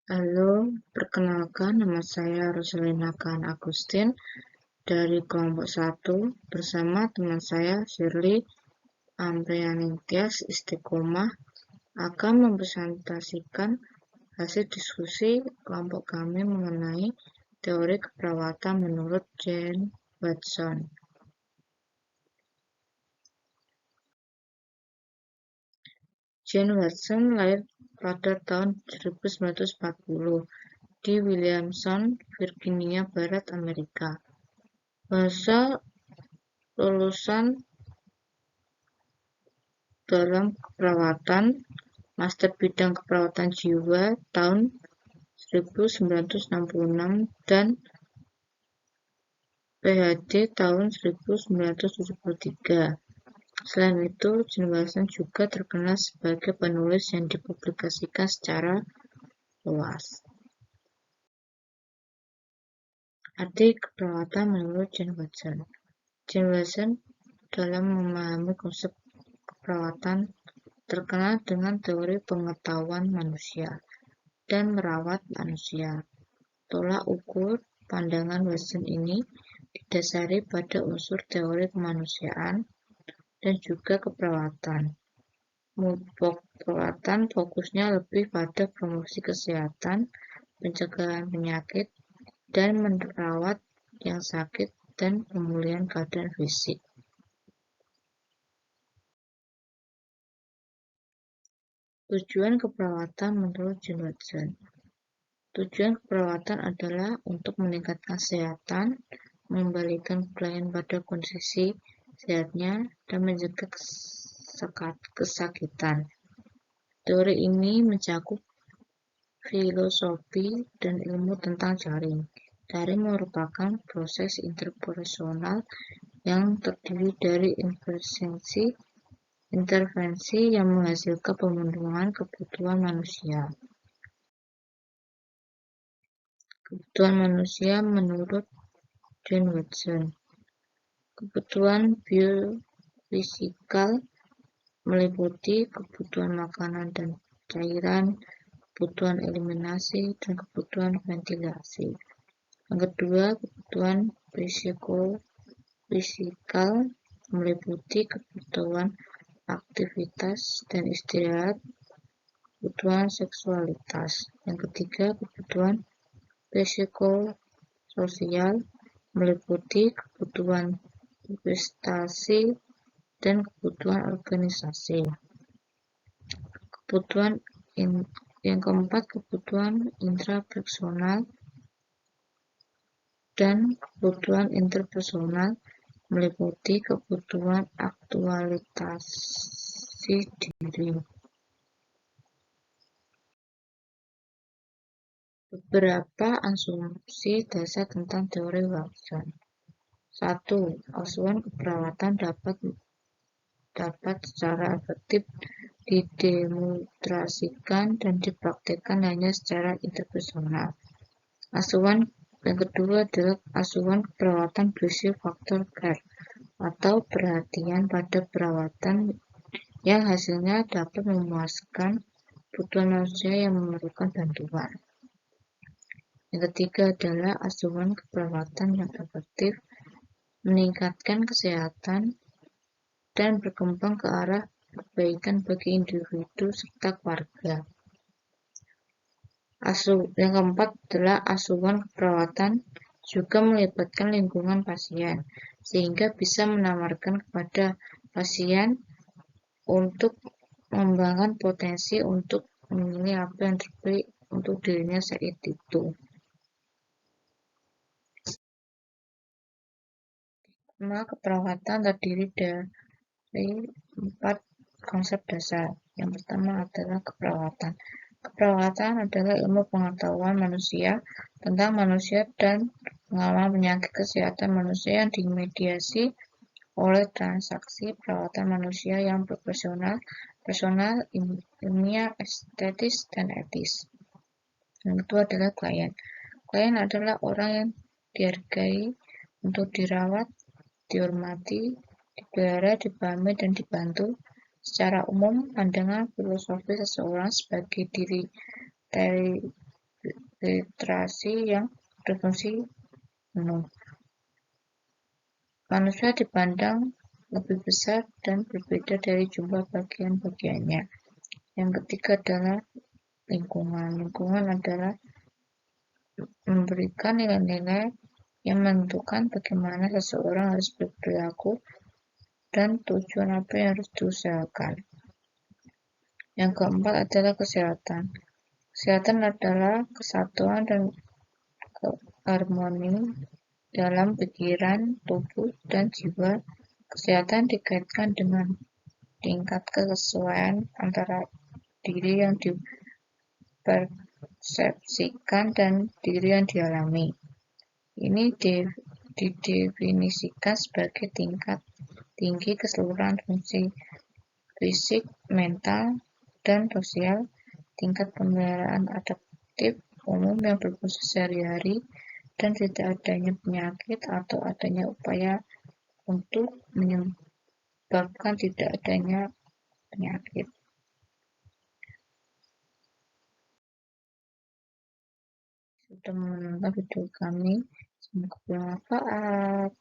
Halo, perkenalkan nama saya Roselina Khan Agustin dari kelompok 1 bersama teman saya Shirley Amrianingtyas Istiqomah akan mempresentasikan hasil diskusi kelompok kami mengenai teori keperawatan menurut Jane Watson. Jane Watson lahir pada tahun 1940 di Williamson, Virginia Barat, Amerika. Bahasa lulusan dalam keperawatan, Master Bidang Keperawatan Jiwa tahun 1966 dan PhD tahun 1973. Selain itu, Jane Watson juga terkenal sebagai penulis yang dipublikasikan secara luas. Arti keperawatan menurut Jane Watson. Jane Watson dalam memahami konsep keperawatan terkenal dengan teori pengetahuan manusia dan merawat manusia. Tolak ukur pandangan Watson ini didasari pada unsur teori kemanusiaan dan juga keperawatan. Keperawatan fokusnya lebih pada promosi kesehatan, pencegahan penyakit, dan merawat yang sakit dan pemulihan keadaan fisik. Tujuan keperawatan menurut Jane Watson. Tujuan keperawatan adalah untuk meningkatkan kesehatan, mengembalikan klien pada kondisi sehatnya, dan mencegah kesakitan. Teori ini mencakup filosofi dan ilmu tentang jaring. Jaring merupakan proses interpersonal yang terdiri dari intervensi yang menghasilkan pemenuhan kebutuhan manusia. Kebutuhan manusia menurut Jane Watson. Kebutuhan biofisikal meliputi kebutuhan makanan dan cairan, kebutuhan eliminasi, dan kebutuhan ventilasi. Yang kedua, kebutuhan psikofisikal meliputi kebutuhan aktivitas dan istirahat, kebutuhan seksualitas. Yang ketiga, kebutuhan psikososial meliputi kebutuhan investasi dan kebutuhan organisasi. Yang keempat, kebutuhan intrapersonal dan kebutuhan interpersonal meliputi kebutuhan aktualisasi diri. Beberapa asumsi dasar tentang teori Watson. 1. Asuhan keperawatan dapat secara efektif didemonstrasikan dan dipraktikkan hanya secara interpersonal. Yang kedua adalah asuhan keperawatan berisi faktor care atau perhatian pada perawatan yang hasilnya dapat memuaskan kebutuhan manusia yang memerlukan bantuan. Yang ketiga adalah asuhan keperawatan yang efektif, meningkatkan kesehatan, dan berkembang ke arah perbaikan bagi individu serta keluarga. Yang keempat adalah asuhan keperawatan juga melibatkan lingkungan pasien, sehingga bisa menawarkan kepada pasien untuk mengembangkan potensi untuk memilih apa yang terbaik untuk dirinya saat itu. Keperawatan terdiri dari 4 konsep dasar. Yang pertama adalah keperawatan. Keperawatan adalah ilmu pengetahuan manusia tentang manusia dan pengalaman penyakit kesehatan manusia yang dimediasi oleh transaksi perawatan manusia yang profesional, personal, ilmiah, estetis, dan etis. Yang kedua adalah klien. Klien adalah orang yang dihargai untuk dirawat, dihormati, dipelihara, dipahami, dan dibantu. Secara umum, pandangan filosofi seseorang sebagai diri literasi yang berfungsi penuh. Manusia dipandang lebih besar dan berbeda dari jumlah bagian-bagiannya. Yang ketiga adalah lingkungan. Lingkungan adalah memberikan nilai-nilai yang menentukan bagaimana seseorang harus berperilaku dan tujuan apa yang harus diusahakan. Yang keempat adalah kesehatan. Kesehatan adalah kesatuan dan harmoni dalam pikiran, tubuh, dan jiwa. Kesehatan dikaitkan dengan tingkat kesesuaian antara diri yang dipersepsikan dan diri yang dialami. Ini didefinisikan sebagai tingkat tinggi keseluruhan fungsi fisik, mental, dan sosial, tingkat pemeliharaan adaptif umum yang berfungsi sehari-hari, dan tidak adanya penyakit atau adanya upaya untuk menyebabkan tidak adanya penyakit. Sudah menonton video kami, semoga bermanfaat.